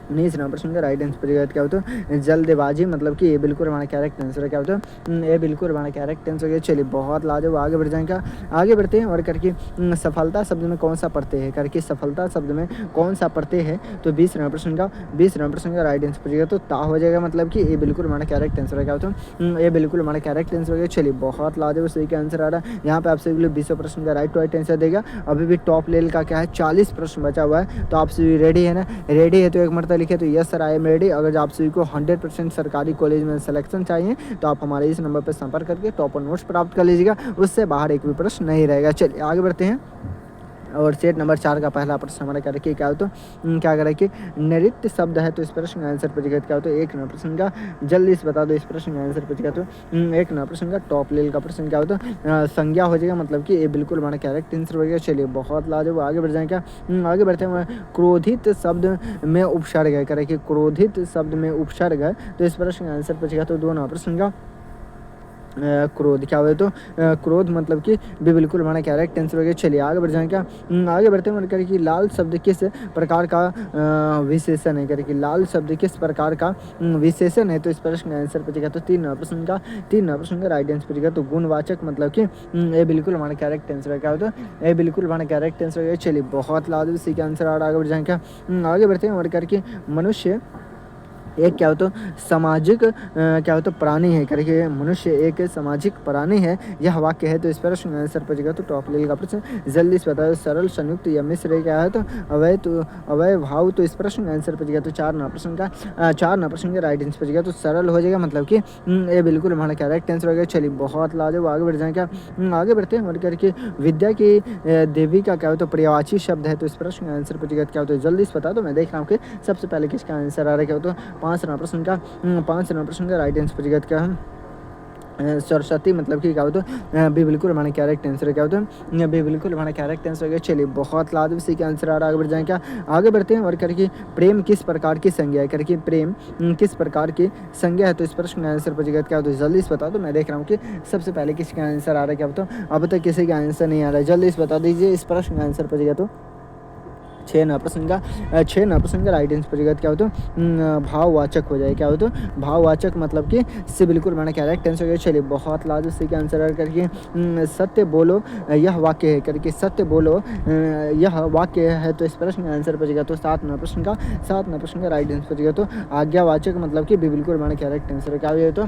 19 प्रश्न का राइट आंसर पर क्या होता है जल्दबाजी, मतलब कि ये बिल्कुल हमारा करेक्ट आंसर है। क्या होता है ये बिल्कुल हमारा करेक्ट आंसर है। चलिए बहुत लाजवाब, आगे बढ़ जाएंगे, आगे बढ़ते हैं और करके सफलता शब्द में कौन सा पढ़ते हैं, करके सफलता शब्द में कौन सा पढ़ते हैं, तो 20 प्रश्न का। 20 प्रश्न का राइट आंसर पर तो ता हो जाएगा, मतलब कि ये बिल्कुल हमारा करेक्ट आंसर है। क्या होता है ये बिल्कुल हमारा करेक्ट आंसर है। चलिए बहुत लाजवाब, सही का आंसर आ रहा है यहाँ पे आपसे 20 प्रश्न का राइट आंसर देगा। अभी भी टॉप लेवल का क्या है 40 प्रश्न बचा हुआ है, तो आप सभी रेडी है ना, रेडी है तो एक मरतबा लिखे तो yes sir I am ready. अगर आप सभी को 100% सरकारी कॉलेज में सिलेक्शन चाहिए तो आप हमारे इस नंबर पर संपर्क करके टॉपर नोट्स प्राप्त कर लीजिएगा, उससे बाहर एक भी प्रश्न नहीं रहेगा। चलिए आगे बढ़ते हैं और सेट नंबर 4 का पहला प्रश्न हमारा क्या रखिए, क्या हो तो क्या करें कि नृत्य शब्द है, तो इस प्रश्न का आंसर पूछेगा क्या हो तो 1 नंबर प्रश्न का। जल्दी से बता दो इस प्रश्न का आंसर पूछेगा तो 1 नंबर प्रश्न का। टॉप लेवल का प्रश्न क्या हो तो संज्ञा हो जाएगा, मतलब कि ये बिल्कुल हमारा करेक्ट आंसर हो गया। चलिए बहुत लाजवाब, आगे बढ़ जाए क्या, आगे बढ़ते हैं। क्रोधित शब्द में उपसर्ग है, करें कि क्रोधित शब्द में उपसर्ग है, तो इस प्रश्न का आंसर पूछेगा तो 2 नंबर प्रश्न का। क्रोध क्या हुआ तो क्रोध, मतलब कि भी बिल्कुल हमारा करेक्ट आंसर हो गया। चलिए आगे बढ़ जाए क्या, आगे बढ़ते हैं करके कि लाल शब्द किस प्रकार का विशेषण है, करके लाल शब्द किस प्रकार का विशेषण है, तो इस प्रश्न का आंसर पूछेगा तो 3 प्रश्न का। 3 प्रश्न का राइट आंसर पूछेगा तो गुणवाचक, मतलब कि ये बिल्कुल हमारा करेक्ट आंसर है। क्या होता है ये बिल्कुल हमारा करेक्ट आंसर हो गया। चलिए बहुत लाजवाब, इसी का आंसर आ रहा है। आगे बढ़ जाए क्या, आगे बढ़ते हैं और करके मनुष्य एक क्या होता है सामाजिक क्या होता है प्राणी है, करके मनुष्य एक सामाजिक प्राणी है, यह वाक्य है, तो इस प्रश्न का आंसर पड़ेगा तो टॉप लेवल का प्रश्न। जल्दी से बताओ सरल संयुक्त या मिश्र क्या है, तो अवय भाव, तो इस प्रश्न का आंसर पड़ेगा तो 4 नंबर प्रश्न का। 4 नंबर प्रश्न का राइट आंसर पड़ेगा तो सरल हो जाएगा, मतलब कि ये बिल्कुल हमारा करेक्ट आंसर हो गया। चलिए बहुत लाजवाब, आगे बढ़ जाए क्या, आगे बढ़ते हैं और करके विद्या की देवी का क्या होता है पर्यायवाची शब्द है, तो इस प्रश्न का आंसर पड़ेगा क्या होता है, जल्दी से बता दो। मैं देख रहा हूँ कि सबसे पहले किसका आंसर आ रहा है, क्या होता है 5 नंबर प्रश्न का। 5 नंबर प्रश्न का राइट आंसर पड़ेगा क्या है सरस्वती, मतलब कि क्या होता है भी बिल्कुल हमारा करेक्ट आंसर है। क्या होता है भी बिल्कुल हमारा करेक्ट आंसर हो गया। चलिए बहुत लाजवाब, इसी का आंसर आ रहा है। आगे बढ़ जाए क्या, आगे बढ़ते हैं और करके प्रेम किस प्रकार की संज्ञा है, करके प्रेम किस प्रकार की संज्ञा है, तो इस प्रश्न का आंसर पूछेगा क्या होता है, जल्दी से बता दो। मैं देख रहा हूँ कि सबसे पहले किसका आंसर आ रहा है, क्या होता है अब तक किसी का आंसर नहीं आ रहा है, जल्दी से बता दीजिए इस प्रश्न का आंसर पूछेगा तो 6 नंबर प्रश्न का। 6 नंबर प्रश्न का राइट आंसर पड़ेगा क्या हो तो भाववाचक हो जाए। क्या हो तो भाववाचक, मतलब कि इससे बिल्कुल मैंने करेक्ट आंसर किया। चलिए बहुत लाजवाब, इसी का आंसर करके सत्य बोलो यह वाक्य है, करके सत्य बोलो यह वाक्य है, तो इस प्रश्न का आंसर पड़ेगा तो 7 नंबर प्रश्न का। 7 नंबर प्रश्न का राइट आंसर पड़ेगा तो आज्ञावाचक, मतलब कि भी बिल्कुल मैंने करेक्ट आंसर क्या हो तो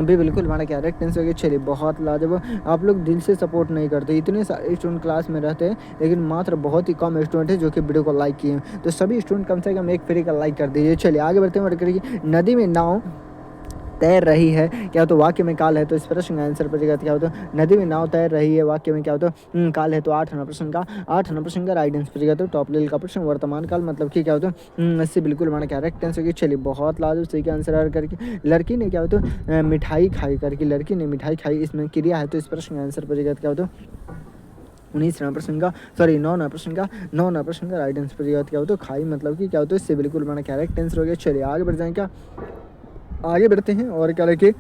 भी बिल्कुल मैंने करेक्ट आंसर किया। चलिए बहुत लाजवाब, आप लोग दिल से सपोर्ट नहीं करते, इतने सारे स्टूडेंट क्लास में रहते हैं लेकिन मात्र बहुत ही कम स्टूडेंट है जो कि वीडियो को लाइक किए, तो सभी स्टूडेंट कम से कम एक फ्री का लाइक कर दीजिए। चलिए आगे बढ़ते हैं और करिए नदी में नाव तैर रही है, क्या तो वाक्य में काल है, तो इस प्रश्न का आंसर पड़ेगा क्या होता है नदी में नाव तैर रही है, वाक्य में क्या होता है काल है, तो 8 नंबर प्रश्न का। 8 नंबर प्रश्न का राइट आंसर पड़ेगा तो टॉप लेवल का प्रश्न वर्तमान काल, मतलब कि क्या होता है इससे बिल्कुल हमारा करेक्ट आंसर। चलिए बहुत लाजवाब, सही का आंसर करके लड़की ने क्या होता है मिठाई खाई, करके लड़की ने मिठाई खाई, इसमें क्रिया है, तो इस प्रश्न का आंसर पड़ेगा क्या होता है 19 नंबर प्रश्न का, सॉरी 9 नंबर प्रश्न का। 9 नंबर प्रश्न का राइट आंसर पड़ेगा क्या होता है खाई, मतलब कि क्या होता है इससे बिल्कुल हमारा करेक्ट आंसर हो गया। चलिए आगे बढ़ जाएंगे, आगे बढ़ते हैं और क्या रखे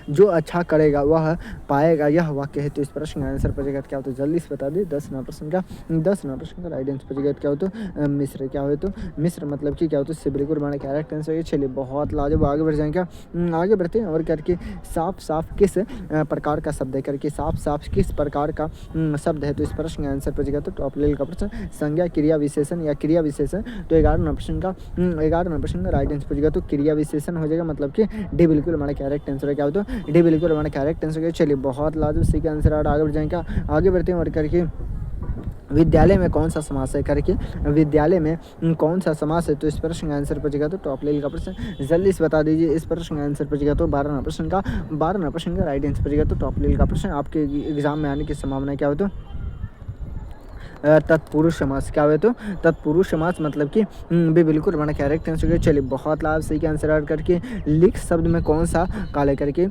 जो अच्छा करेगा वह पाएगा, यह वाक्य है, तो इस प्रश्न का आंसर पड़ेगा क्या होता है जल्दी से बता दे। 10 नंबर प्रश्न का। 10 नंबर प्रश्न का राइट आंसर पड़ेगा क्या होता है मिस्र, क्या हो तो मिस्र, मतलब कि क्या होता है इससे बिल्कुल हमारा करेक्ट आंसर है। चलिए बहुत लाजवाब, आगे बढ़ जाएंगे, आगे बढ़ते हैं और करके साफ साफ किस प्रकार का शब्द है, करके साफ साफ किस प्रकार का शब्द है, तो इस प्रश्न का आंसर पड़ेगा तो टॉप लेवल का प्रश्न संज्ञा क्रिया विशेषण या क्रिया विशेषण, तो 11 नंबर प्रश्न का। 11 नंबर प्रश्न का राइट आंसर पड़ेगा तो क्रिया विशेषण हो जाएगा, मतलब कि डी बिल्कुल हमारा करेक्ट आंसर है। क्या होता है डी बिल्कुल हमारा करेक्ट आंसर है। चलिए बहुत लाजवाब, इसी का आंसर आगे बढ़ जाएंगे, आगे बढ़ते हैं और करके विद्यालय में कौन सा समास है, करके विद्यालय में कौन सा समास है, तो इस प्रश्न का आंसर पड़ेगा तो टॉप लेवल का प्रश्न। जल्दी से बता दीजिए इस प्रश्न का आंसर पड़ेगा तो 12 नंबर प्रश्न का। 12 नंबर प्रश्न का राइट आंसर पड़ेगा तो टॉप लेवल का प्रश्न। आपके एग्जाम में आने की संभावना क्या हो तो तत्पुरुष समास क्या हुए तो तत्पुरुष समास मतलब कि भी बिल्कुल हमारा करेक्ट आंसर है। चलिए बहुत लाभ सही के आंसर ऐड करके लिख शब्द में कौन सा काल है करके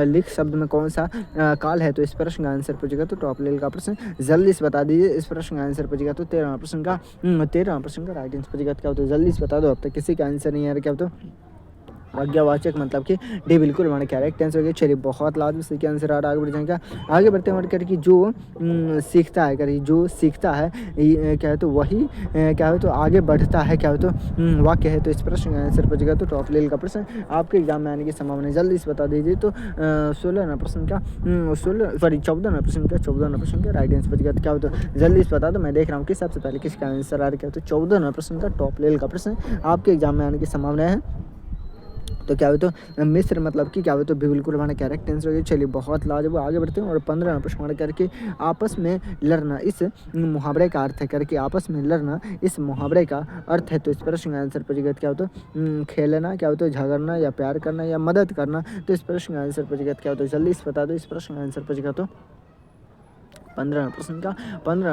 लिख शब्द में कौन सा काल है, तो इस प्रश्न का आंसर पूछेगा तो टॉप लेवल का प्रश्न जल्दी से बता दीजिए। इस प्रश्न का आंसर पूछेगा तो 13वां प्रश्न का 13वां प्रश्न का राइट आंसर पूछेगा क्या होता है, जल्दी से बता दो। अब तक किसी का आंसर नहीं आ रहा क्या होता आज्ञावाचक मतलब कि डी बिल्कुल हमारे करेक्ट आंसर हो गया। चलिए बहुत लाभ सही के आंसर आ रहा, आगे बढ़ जाएगा। आगे बढ़ते हैं करके जो सीखता है करके जो सीखता है क्या है तो वही क्या है तो आगे बढ़ता है क्या है तो वाक्य है, तो इस प्रश्न का आंसर बचेगा तो टॉप लेवल का प्रश्न आपके एग्जाम में आने की संभावना जल्दी से बता दीजिए। तो 16वां प्रश्न का 14वां प्रश्न का 14वां प्रश्न का राइट आंसर बचेगा तो क्या हो तो जल्दी से बता दो। मैं देख रहा हूँ कि सबसे पहले किसका आंसर आ रहा है, तो 14वां प्रश्न का टॉप लेवल का प्रश्न आपके एग्जाम में आने की संभावना है। तो क्या हो तो मिस्र मतलब कि क्या हो तो बिल्कुल हमारा करेक्ट आंसर हो गया। चलिए बहुत लाजवाब, आगे बढ़ते हैं और 15वां प्रश्न करके आपस में लड़ना इस मुहावरे का अर्थ है करके आपस में लड़ना इस मुहावरे का अर्थ है, तो इस प्रश्न का आंसर पूछेगा क्या हो तो खेलना क्या हो तो झगड़ना या प्यार करना या मदद करना, तो इस प्रश्न का आंसर पूछेगा क्या हो तो जल्दी से बता दो। इस प्रश्न का आंसर पूछेगा तो 15वां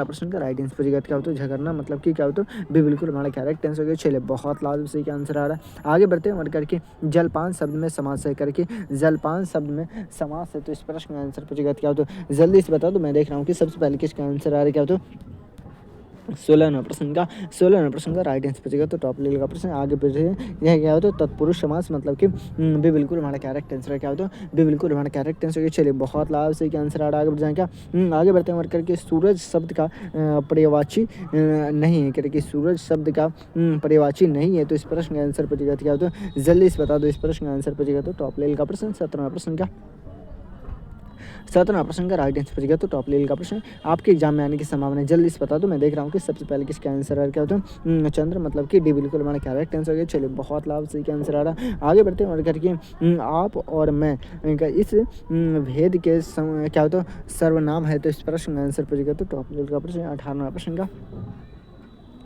प्रश्न का राइट आंसर पूछेगा क्या हो तो झगड़ना मतलब कि क्या हो तो भी बिल्कुल हमारा करेक्ट आंसर हो गया। चलिए बहुत लाभ सही का आंसर आ रहा है। आगे बढ़ते हैं और करके जलपान शब्द में समास है करके जलपान शब्द में समास है, तो इस प्रश्न का आंसर पूछेगा क्या हो तो जल्दी से बता दो। मैं देख रहा हूँ कि सबसे पहले किसका आंसर आ रहा है क्या हो तो 16वां प्रश्न का राइट आंसर पूछेगा तो टॉप लेवल का प्रश्न आगे बढ़े। यह क्या हो तो तत्पुरुष समास मतलब कि भी बिल्कुल हमारा करेक्ट आंसर है क्या हो तो भी बिल्कुल हमारा करेक्ट आंसर है। चलिए बहुत लाभ सही का आंसर आ रहा है, आगे बढ़ जाएगा। आगे बढ़ते हैं और करके सूरज शब्द का पर्यायवाची नहीं है करके सूरज शब्द का पर्यायवाची नहीं है, तो इस प्रश्न का आंसर पूछेगा क्या हो तो जल्दी से बता दो। इस प्रश्न का आंसर पूछेगा तो टॉप लेवल का प्रश्न 17वां प्रश्न का राइट आंसर पूछेगा तो टॉप लेवल का प्रश्न आपके एग्जाम में आने की संभावना है। जल्दी से बता दो। मैं देख रहा हूँ कि सबसे पहले किसका आंसर आ रहा है क्या होता है चंद्र मतलब कि डी बिल्कुल हमारा करेक्ट आंसर हो गया। चलिए बहुत लाभ सही का आंसर आ रहा है, आगे बढ़ते हैं और करके आप और मैं इस भेद के क्या होता है सर्वनाम है, तो इस प्रश्न का आंसर पूछेगा तो टॉप लेवल का प्रश्न 18वां प्रश्न का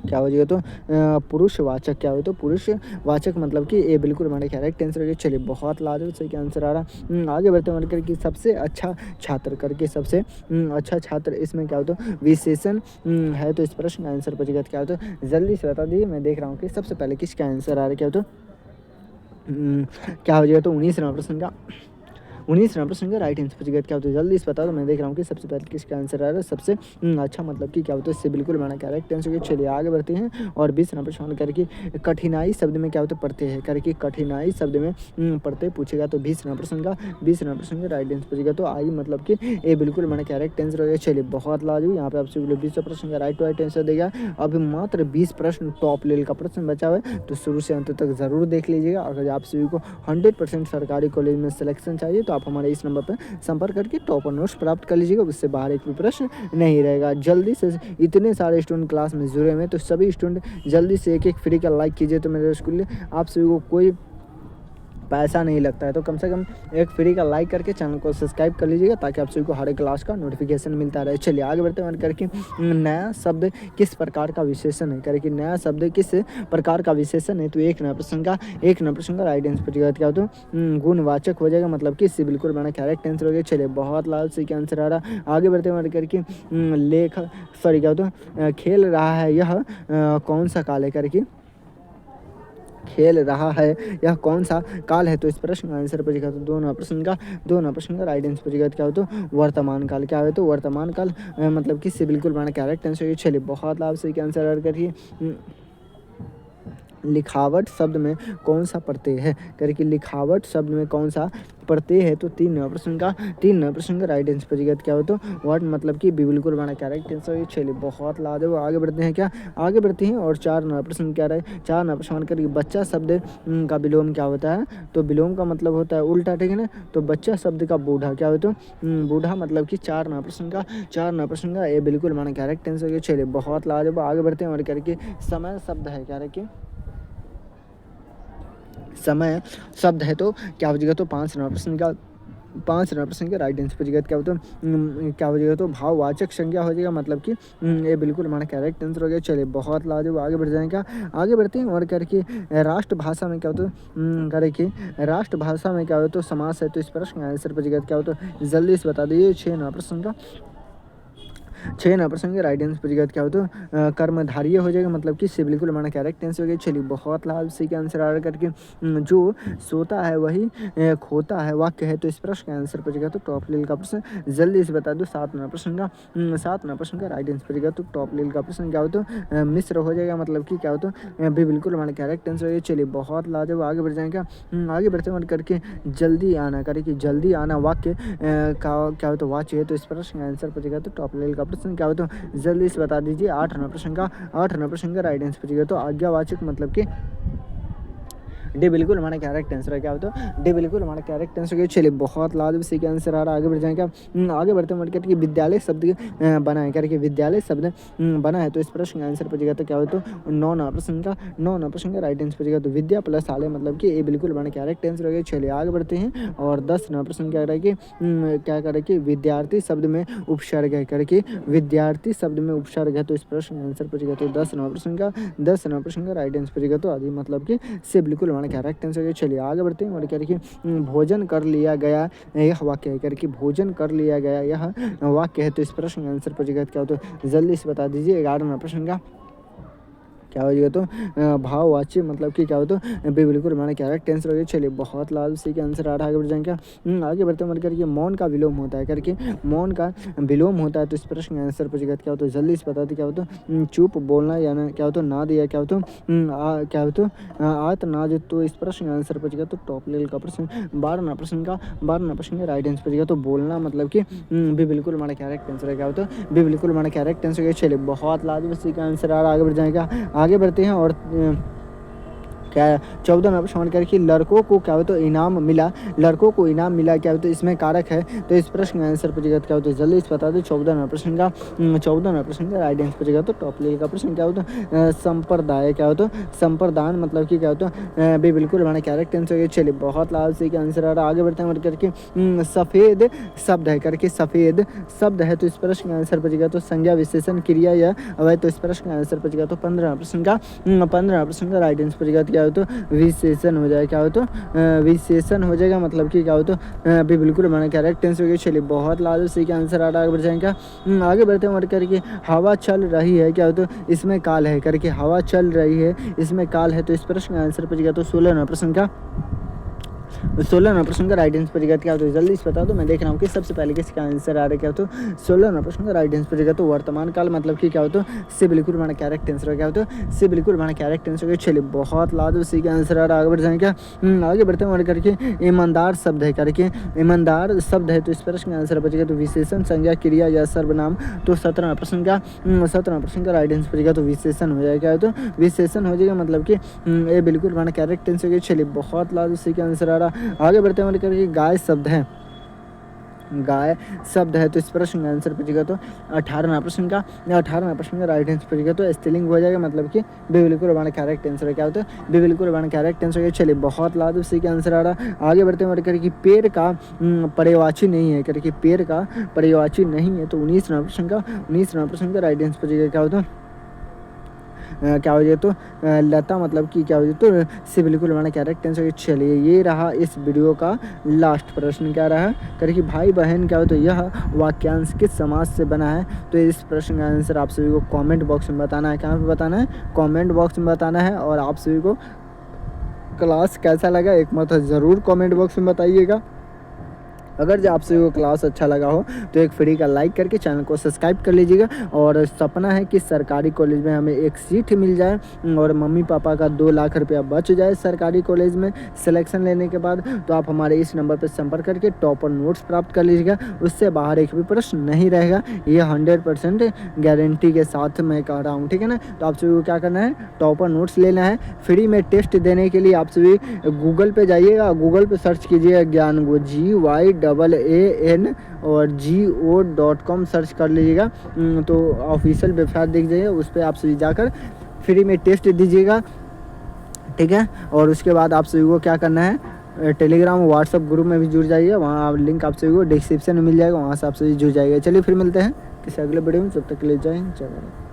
क्या हो जाएगा तो पुरुषवाचक क्या हो तो पुरुषवाचक मतलब कि ये बिल्कुल हमारे करेक्ट आंसर हो गया। चलिए बहुत लाजवाब सही का आंसर आ रहा। आगे बढ़ते हैं करके सबसे अच्छा छात्र करके सबसे अच्छा छात्र इसमें क्या हो तो विशेषण है, तो इस प्रश्न का आंसर बचेगा क्या हो तो जल्दी से बता दीजिए। मैं देख रहा हूँ कि सबसे पहले किसका आंसर आ रहा है क्या हो तो क्या हो जाएगा तो 19वां प्रश्न का राइट आंसर पूछेगा क्या होता है जल्दी से बता दो। मैं देख रहा हूँ कि सबसे पहले किसका आंसर आ रहा है सबसे अच्छा मतलब कि क्या होता है इससे बिल्कुल हमारा करेक्ट आंसर। चलिए आगे बढ़ते हैं और 20वां प्रश्न करके कठिनाई शब्द में क्या होता है पढ़ते हैं करके कठिनाई शब्द में पढ़ते पूछेगा, तो 20वां प्रश्न का राइट आंसर पूछेगा तो आई मतलब कि ये बिल्कुल हमारा करेक्ट आंसर हो गया। चलिए बहुत लाजवाब, यहाँ पे आपसे 20वां प्रश्न का राइट आंसर देगा। अभी मात्र 20 प्रश्न टॉप लेवल का प्रश्न बचा हुआ है, तो शुरू से अंत तक जरूर देख लीजिएगा। अगर आप सभी को 100% सरकारी कॉलेज में सिलेक्शन चाहिए तो आप हमारे इस नंबर पर संपर्क करके टॉपर नोट्स प्राप्त कर लीजिएगा, उससे बाहर एक भी प्रश्न नहीं रहेगा। जल्दी से इतने सारे स्टूडेंट क्लास में जुड़े हुए हैं, तो सभी स्टूडेंट जल्दी से एक फ्री का लाइक कीजिए, तो मेरे स्कूल आप सभी को कोई पैसा नहीं लगता है, तो कम से कम एक फ्री का लाइक करके चैनल को सब्सक्राइब कर लीजिएगा ताकि आप सभी को हर एक क्लास का नोटिफिकेशन मिलता रहे। चलिए आगे बढ़ते हैं करके नया शब्द किस प्रकार का विशेषण है करके नया शब्द किस प्रकार का विशेषण है, तो एक नया प्रश्न का राइट आंसर पूछेगा क्या हो तो गुणवाचक हो जाएगा मतलब कि इससे बिल्कुल बड़ा करेक्ट आंसर हो गया। चलिए बहुत लाभ से क्या आंसर आ रहा। आगे बढ़ते हैं करके क्या हो तो खेल रहा है यह कौन सा काल है करके खेल रहा है यह कौन सा काल है, तो इस प्रश्न का आंसर पूछेगा तो दोनों प्रश्न का राइट आंसर पूछेगा क्या हो तो वर्तमान काल क्या है, तो वर्तमान काल मतलब किससे बिल्कुल बड़ा करेक्ट आंसर है। चलिए बहुत लाभ से क्या आंसर करिए लिखावट शब्द में कौन सा प्रत्यय है करके लिखावट शब्द में कौन सा प्रत्यय है, तो 3 प्रश्न का राइट आंसर पूछेगा क्या हो तो वर्ड मतलब कि बिल्कुल बड़ा करेक्ट आंसर है। चलिए बहुत लाजवाब, आगे बढ़ते हैं और 4 प्रश्न क्या रहे 4 प्रश्न करके बच्चा शब्द का विलोम क्या होता है, तो विलोम का मतलब होता है उल्टा, ठीक है ना। तो बच्चा शब्द का बूढ़ा क्या हो तो बूढ़ा मतलब कि 4 प्रश्न का ये बिल्कुल बड़ा करेक्ट आंसर है। चलिए बहुत लाजवाब, आगे बढ़ते हैं और करके समय शब्द है क्या रखिए समय शब्द है, तो क्या हो जाएगा तो 5 प्रश्न का राइट आंसर पूछेगा क्या होता क्या हो जाएगा तो भाववाचक संज्ञा हो जाएगा मतलब कि ये बिल्कुल हमारा करेक्ट आंसर हो गया। चलिए बहुत लाजवाब, आगे बढ़ जाएगा। आगे बढ़ते हैं और करके राष्ट्रभाषा में क्या होता करके राष्ट्रभाषा में क्या हो तो समास है, तो इस प्रश्न का आंसर पूछेगा क्या हो तो जल्दी से बता दीजिए। 6 प्रश्न का 6 नंबर प्रश्न के राइट आंसर पर क्या हो तो कर्मधारय हो जाएगा, मतलब कि से बिल्कुल हमारा करेक्ट आंसर हो गया। चलिए बहुत लाभ सी का आंसर आ रहा करके जो सोता है वही खोता है वाक्य है, तो इस प्रश्न का आंसर पर तो टॉप लेवल का प्रश्न जल्दी से बता दो। 7 नंबर प्रश्न का 7 नंबर प्रश्न का राइट आंसर पर तो टॉप लेवल का प्रश्न क्या हो तो मिश्र हो जाएगा, मतलब कि क्या हो तो भी बिल्कुल हमारा करेक्ट आंसर हो गया। चलिए बहुत लाजवाब, आगे बढ़ जाएगा। आगे बढ़ते हुए करके जल्दी आना करके जल्दी आना वाक्य का क्या हो तो वाच्य है, तो इस प्रश्न का आंसर पर तो टॉप लेवल का प्रश्न क्या हो तो जल्दी से बता दीजिए। 8 नंबर प्रश्न का राइट आंसर पर तो आज्ञावाचक, मतलब कि डी बिल्कुल हमारा करेक्ट आंसर है। क्या हो तो डी बिल्कुल हमारा करेक्ट आंसर है। चलिए बहुत लाजवाब सी का आंसर आ रहा है, आगे बढ़ जाएगा। आगे बढ़ते हुए करके विद्यालय शब्द बना है करके विद्यालय शब्द बना है, तो इस प्रश्न का आंसर पर तो क्या हो तो 9 नंबर प्रश्न का राइट आंसर पर तो विद्या प्लस आलय, मतलब कि ये बिल्कुल हमारा करेक्ट आंसर हो गया। चलिए आगे बढ़ते हैं और 10 नंबर प्रश्न क्या करें कि क्या करें कि विद्यार्थी शब्द में उपसर्ग है करके विद्यार्थी शब्द में उपसर्ग है, तो इस प्रश्न का आंसर पर तो 10 नंबर प्रश्न का राइट आंसर पर तो आदि, मतलब कि से बिल्कुल करेक्ट आंसर है। चलिए आगे बढ़ते हैं और क्या कि भोजन कर लिया गया यह वाक्य है करके भोजन कर लिया गया यह वाक्य है, तो इस प्रश्न का आंसर पर क्या हो तो जल्दी से बता दीजिए। 11 नंबर प्रश्न का क्या हो जाएगा तो भाववाच्य, मतलब कि क्या हो तो भी बिल्कुल हमारा करेक्ट आंसर हो गया। चलिए बहुत लाल सी का आंसर आ रहा है, आगे बढ़ जाएंगे। आगे बढ़ते मत करके मौन का विलोम होता है करके मौन का विलोम होता है, तो इस प्रश्न का आंसर पर क्या हो तो जल्दी से बता दी। क्या हो तो चुप बोलना या ना क्या हो तो नाद या क्या हो तो क्या हो तो आतनाद, तो इस प्रश्न का आंसर पर तो टॉप लेवल का प्रश्न 12 प्रश्न का राइट आंसर पर तो बोलना, मतलब कि भी बिल्कुल हमारा करेक्ट आंसर है। क्या हो तो भी बिल्कुल हमारा करेक्ट आंसर है। चलिए बहुत लाजवाब सी का आंसर आ रहा है, आगे बढ़ जाएगा। आगे बढ़ते हैं और क्या 14 नंबर प्रश्न करके लड़कों को क्या हो तो इनाम मिला, लड़कों को इनाम मिला क्या हो तो इसमें कारक है, तो इस प्रश्न का आंसर पर क्या हो तो जल्दी से बता दो। 14 नंबर प्रश्न का राइट आंसर पर तो टॉप लेवल का प्रश्न क्या हो तो संप्रदाय, क्या हो तो संप्रदान, मतलब कि क्या हो तो भी बिल्कुल हमारा करेक्ट आंसर है। चलिए बहुत लाल सी का आंसर आ रहा है, आगे बढ़ते हैं करके सफ़ेद शब्द है करके सफ़ेद शब्द है, तो इस प्रश्न का आंसर पर तो संज्ञा विशेषण क्रिया या अवय, तो इस प्रश्न का आंसर पर तो 15 प्रश्न का राइट आंसर पर क्या हो तो विशेषण हो जाएगा। क्या हो तो विशेषण हो जाएगा, मतलब कि क्या हो तो भी बिल्कुल हमारा करेक्ट आंसर हो गया। चलिए बहुत लाल सी का आंसर आ रहा है, आगे बढ़ जाएगा। आगे बढ़ते हैं करके हवा चल रही है, क्या हो तो इसमें काल है करके हवा चल रही है इसमें काल है, तो इस प्रश्न का आंसर पर क्या तो 16 प्रश्न का 16 प्रश्न का राइट आंसर पर क्या हो तो जल्दी से बता दो। मैं देख रहा हूँ कि सबसे पहले किसका आंसर आ रहा है। क्या हो तो 16 प्रश्न का राइट आंसर पर तो वर्तमान काल, मतलब कि क्या हो तो से बिल्कुल हमारा करेक्ट आंसर है। क्या हो तो से बिल्कुल हमारा करेक्ट आंसर है। चलिए बहुत लाजवाब सी का आंसर आ रहा है, आगे बढ़ जाएंगे। क्या आगे बढ़ते हैं करके ईमानदार शब्द है करके ईमानदार शब्द है, तो इस प्रश्न का आंसर बचेगा तो विशेषण संज्ञा क्रिया या सर्वनाम, तो 17 प्रश्न का राइट आंसर बचेगा तो विशेषण हो जाएगा। क्या हो तो विशेषण हो जाएगा, मतलब कि ये बिल्कुल हमारा करेक्ट आंसर है। चलिए बहुत लाजवाब सी का आंसर आ रहा है, आगे बढ़ते हैं करके गाय शब्द है, गाय शब्द है, तो इस प्रश्न का आंसर पूछेगा तो 18 प्रश्न का राइट आंसर पूछेगा तो स्त्रीलिंग हो जाएगा, मतलब कि बी बिल्कुल हमारा करेक्ट आंसर है। क्या होता है बी बिल्कुल हमारा करेक्ट आंसर है। चलिए बहुत लाजवाब सी का आंसर आ रहा है, आगे बढ़ते हैं करके पेड़ का पर्यायवाची नहीं है करके पेड़ का पर्यायवाची नहीं है, तो 19 प्रश्न का राइट आंसर पूछेगा। क्या होता है क्या हो जाए तो लता, मतलब कि क्या हो जाए तो से बिल्कुल हमारा करेक्ट आंसर। चलिए ये रहा इस वीडियो का लास्ट प्रश्न, क्या रहा करके भाई बहन क्या हो तो यह वाक्यांश किस समाज से बना है, तो इस प्रश्न का आंसर आप सभी को कमेंट बॉक्स में बताना है। कहाँ पे बताना है, कमेंट बॉक्स में बताना है। और आप सभी को क्लास कैसा लगा एक मतलब ज़रूर कमेंट बॉक्स में बताइएगा। अगर जो आप सभी को क्लास अच्छा लगा हो तो एक फ्री का लाइक करके चैनल को सब्सक्राइब कर लीजिएगा। और सपना है कि सरकारी कॉलेज में हमें एक सीट मिल जाए और मम्मी पापा का 2 लाख रुपया बच जाए सरकारी कॉलेज में सिलेक्शन लेने के बाद, तो आप हमारे इस नंबर पर संपर्क करके टॉपर नोट्स प्राप्त कर लीजिएगा। उससे बाहर एक भी प्रश्न नहीं रहेगा, ये 100% गारंटी के साथ मैं कह रहा हूँ, ठीक है ना। तो आप सभी को क्या करना है, टॉपर नोट्स लेना है। फ्री में टेस्ट देने के लिए आप सभी गूगल पे जाइएगा, गूगल पे सर्च कीजिएगा ज्ञानगो GYAAN और GO.com सर्च कर लीजिएगा, तो ऑफिशियल वेबसाइट देख जाइए, उस पर आप सभी जाकर फ्री में टेस्ट दीजिएगा, ठीक है। और उसके बाद आप सभी को क्या करना है, टेलीग्राम व्हाट्सएप ग्रुप में भी जुड़ जाइए, वहाँ लिंक आप सभी को डिस्क्रिप्शन में मिल जाएगा, वहाँ से आप सभी जुड़ जाइएगा। चलिए फिर मिलते हैं किसी अगले वीडियो में, जब तक के लिए जय हिंद जय भारत।